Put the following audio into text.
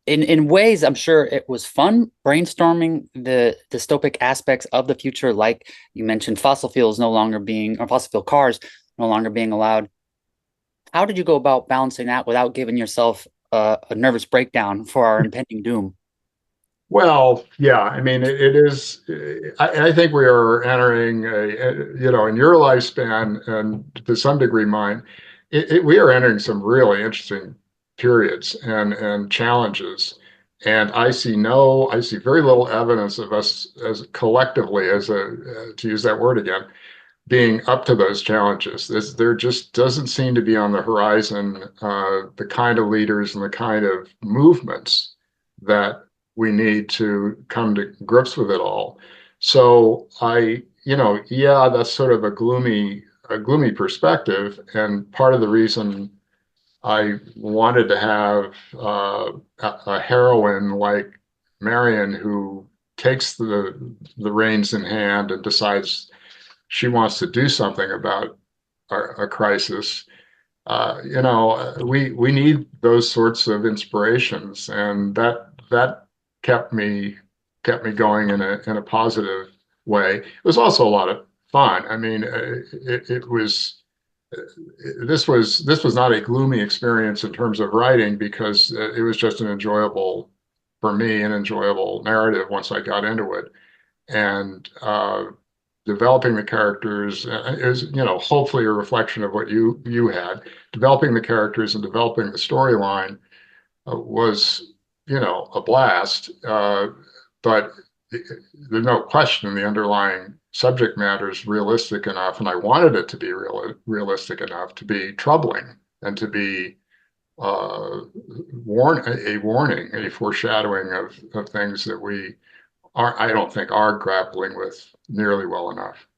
in ways, I'm sure it was fun brainstorming the dystopic aspects of the future, like you mentioned, fossil fuels no longer being, or fossil fuel cars no longer being allowed. How did you go about balancing that without giving yourself a nervous breakdown for our impending doom? Well, yeah, I mean, it is. I think we are entering in your lifespan and to some degree mine, we are entering some really interesting periods and challenges. And I see very little evidence of us as collectively, to use that word again, being up to those challenges. There just doesn't seem to be on the horizon the kind of leaders and the kind of movements that we need to come to grips with it all. So yeah, that's sort of a gloomy perspective, and part of the reason I wanted to have a heroine like Marion who takes the reins in hand and decides she wants to do something about a crisis. We need those sorts of inspirations, and that kept me going in a positive way. It was also a lot of fun. I mean, it was this was not a gloomy experience in terms of writing because it was just an enjoyable for me an enjoyable narrative once I got into it and developing the characters is, hopefully a reflection of what you had. Developing the characters and developing the storyline was, a blast. But there's no question the underlying subject matter is realistic enough, and I wanted it to be realistic enough to be troubling and to be a warning, a foreshadowing of things that we are, I don't think, are grappling with nearly well enough.